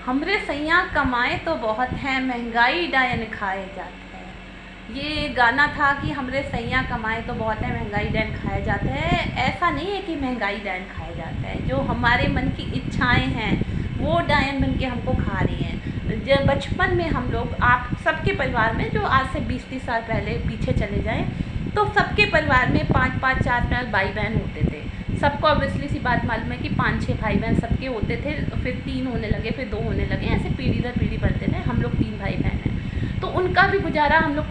हमरे सैयाँ कमाए तो बहुत हैं, महंगाई डायन खाए जाते हैं। ये गाना था कि हमरे सैयाँ कमाए तो बहुत है, महंगाई डायन खाए जाते हैं। ऐसा नहीं है कि महंगाई डायन खाए जाते हैं, जो हमारे मन की इच्छाएं हैं वो डायन बन के हमको खा रही हैं। जब बचपन में हम लोग, आप सबके परिवार में, जो आज से 20-30 साल पहले पीछे चले जाएं, तो सबके परिवार में 5-5 4-4 भाई बहन होते थे। सबको ऑब्वियसली सी बात मालूम है कि 5-6 भाई बहन सबके होते थे, फिर 3 होने लगे, फिर 2 होने लगे, ऐसे पीढ़ी दर पीढ़ी बढ़ते थे। हम लोग 3 भाई बहन हैं, तो उनका भी गुजारा, हम लोग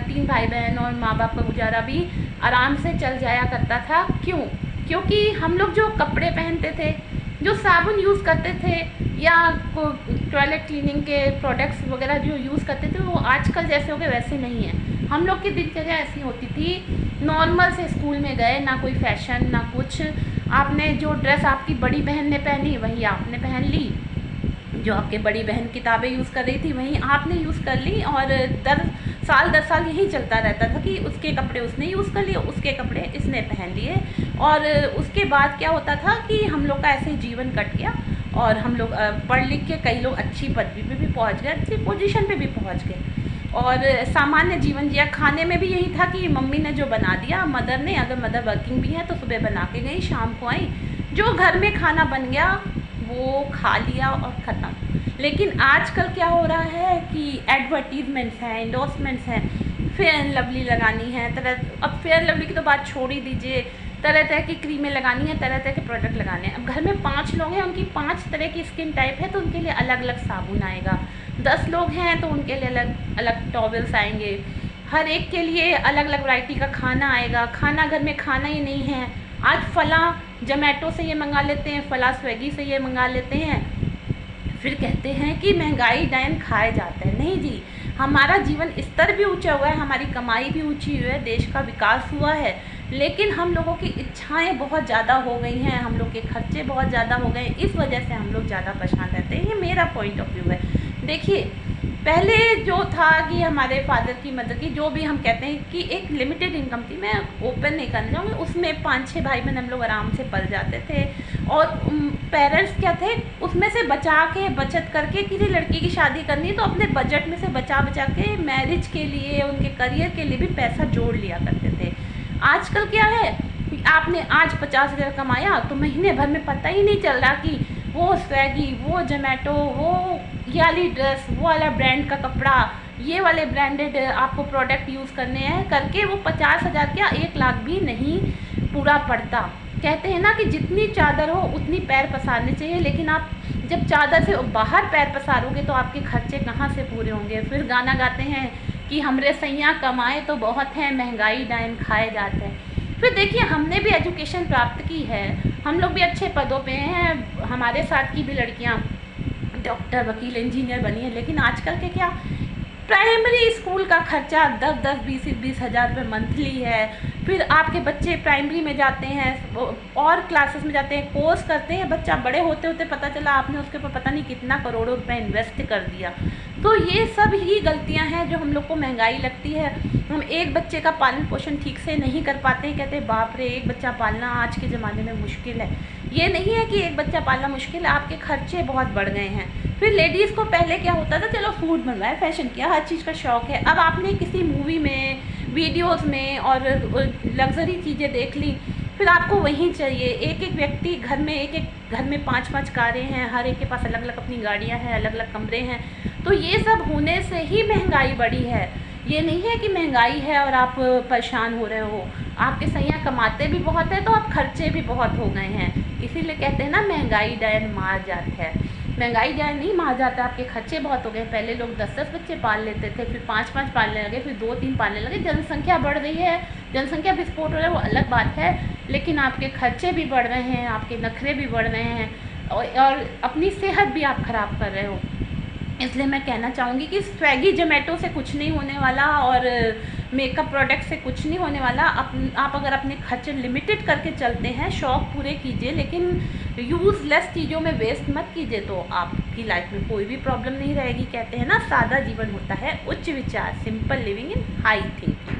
3 भाई बहन और माँ बाप का गुजारा भी आराम से चल जाया करता था। क्यों? क्योंकि हम लोग जो कपड़े पहनते थे, जो साबुन यूज़ करते थे, या टॉयलेट क्लीनिंग के प्रोडक्ट्स वगैरह जो यूज़ करते थे, वो आजकल जैसे हो गए वैसे नहीं है। हम लोग की दिनचर्या ऐसी होती थी, नॉर्मल से स्कूल में गए, ना कोई फैशन ना कुछ। आपने जो ड्रेस आपकी बड़ी बहन ने पहनी वही आपने पहन ली, जो आपके बड़ी बहन किताबें यूज़ कर रही थी वही आपने यूज़ कर ली, और 10 साल यही चलता रहता था कि उसके कपड़े उसने यूज़ कर लिए, उसके कपड़े इसने पहन लिए। और उसके बाद क्या होता था कि हम लोग का ऐसे जीवन कट गया, और हम लोग पढ़ लिख के कई लोग अच्छी पदवी पे भी पहुंच गए, अच्छी पोजीशन पे भी पहुंच गए, और सामान्य जीवन जिया। खाने में भी यही था कि मम्मी ने जो बना दिया, मदर ने, अगर मदर वर्किंग भी है तो सुबह बना के गई, शाम को आई, जो घर में खाना बन गया वो खा लिया और ख़त्म। लेकिन आजकल क्या हो रहा है कि एडवर्टीजमेंट्स हैं, इंडोर्समेंट्स हैं, फेयर एंड लवली लगानी है, अब फेयर लवली की तो बात छोड़ ही दीजिए, तरह तरह की क्रीमें लगानी है, तरह तरह के प्रोडक्ट लगाने हैं। अब घर में 5 लोग हैं, उनकी 5 तरह की स्किन टाइप है, तो उनके लिए अलग अलग साबुन आएगा। 10 लोग हैं तो उनके लिए अलग अलग टॉवल्स आएंगे, हर एक के लिए अलग अलग वैरायटी का खाना आएगा। खाना घर में खाना ही नहीं है, आज फला जोमेटो से ये मंगा लेते हैं, फला स्विगी से ये मंगा लेते हैं, फिर कहते हैं कि महंगाई डायन खाए जाते हैं। नहीं जी, हमारा जीवन स्तर भी ऊंचा हुआ है, हमारी कमाई भी ऊंची हुई है, देश का विकास हुआ है, लेकिन हम लोगों की इच्छाएं बहुत ज़्यादा हो गई हैं, हम लोग के खर्चे बहुत ज़्यादा हो गए हैं, इस वजह से हम लोग ज़्यादा परेशान रहते हैं। ये मेरा पॉइंट ऑफ व्यू है। देखिए, पहले जो था कि हमारे फादर की मदर की, जो भी हम कहते हैं कि एक लिमिटेड इनकम थी, मैं ओपन नहीं करना चाहूँगी, उसमें 5-6 भाई बहन हम लोग आराम से पल जाते थे। और पेरेंट्स क्या थे, उसमें से बचा के, बचत करके, किसी लड़की की शादी करनी है तो अपने बजट में से बचा बचा के मैरिज के लिए, उनके करियर के लिए भी पैसा जोड़ लिया करते थे। आजकल क्या है, आपने आज 50,000 कमाया तो महीने भर में पता ही नहीं चल रहा कि वो स्विगी, वो जोमेटो, वो ये वाली ड्रेस, वो वाला ब्रांड का कपड़ा, ये वाले ब्रांडेड आपको प्रोडक्ट यूज़ करने हैं, करके वो 50,000 क्या 1 लाख भी नहीं पूरा पड़ता। कहते हैं ना कि जितनी चादर हो उतनी पैर पसारने चाहिए, लेकिन आप जब चादर से बाहर पैर पसारोगे तो आपके खर्चे कहाँ से पूरे होंगे। फिर गाना गाते हैं कि हमरे सैयाँ कमाए तो बहुत हैं, महंगाई डायन खाए जाते हैं। फिर देखिए, हमने भी एजुकेशन प्राप्त की है, हम लोग भी अच्छे पदों पे हैं, हमारे साथ की भी लड़कियां डॉक्टर, वकील, इंजीनियर बनी है, लेकिन आजकल के क्या, प्राइमरी स्कूल का खर्चा 10-10, 20-20 हज़ार रुपये मंथली है। फिर आपके बच्चे प्राइमरी में जाते हैं और क्लासेस में जाते हैं, कोर्स करते हैं, बच्चा बड़े होते होते पता चला आपने उसके ऊपर पता नहीं कितना करोड़ों रुपए इन्वेस्ट कर दिया। तो ये सब ही गलतियां हैं जो हम लोग को महंगाई लगती है। हम एक बच्चे का पालन पोषण ठीक से नहीं कर पाते हैं, कहते हैं बाप रे, एक बच्चा पालना आज के ज़माने में मुश्किल है। ये नहीं है कि एक बच्चा पालना मुश्किल है, आपके खर्चे बहुत बढ़ गए हैं। फिर लेडीज़ को पहले क्या होता था, चलो फूड बनवाए, फैशन किया, हर चीज़ का शौक़ है। अब आपने किसी मूवी में, वीडियोस में और लग्जरी चीज़ें देख ली, फिर आपको वही चाहिए। एक एक व्यक्ति घर में, एक एक घर में 5-5 कारें हैं, हर एक के पास अलग अलग अपनी गाड़ियाँ हैं, अलग अलग कमरे हैं। तो ये सब होने से ही महंगाई बढ़ी है। ये नहीं है कि महंगाई है और आप परेशान हो रहे हो, आपके सैयाँ कमाते भी बहुत है तो आप खर्चे भी बहुत हो गए हैं। इसीलिए कहते हैं ना, महंगाई डायन मार जाता है। महंगाई डायन नहीं मार जाता, आपके खर्चे बहुत हो गए। पहले लोग 10-10 बच्चे पाल लेते थे, फिर 5-5 पालने लगे, फिर 2-3 पालने लगे। जनसंख्या बढ़ रही है, जनसंख्या विस्फोट हो रहा है, वो अलग बात है, लेकिन आपके खर्चे भी बढ़ रहे हैं, आपके नखरे भी बढ़ रहे हैं, और अपनी सेहत भी आप ख़राब कर रहे हो। इसलिए मैं कहना चाहूँगी कि स्विगी जोमेटो से कुछ नहीं होने वाला, और मेकअप प्रोडक्ट से कुछ नहीं होने वाला। आप अगर अपने खर्चे लिमिटेड करके चलते हैं, शौक़ पूरे कीजिए, लेकिन यूज़लेस चीज़ों में वेस्ट मत कीजिए, तो आपकी लाइफ में कोई भी प्रॉब्लम नहीं रहेगी। कहते हैं ना, सादा जीवन होता है उच्च विचार, simple living in high thinking.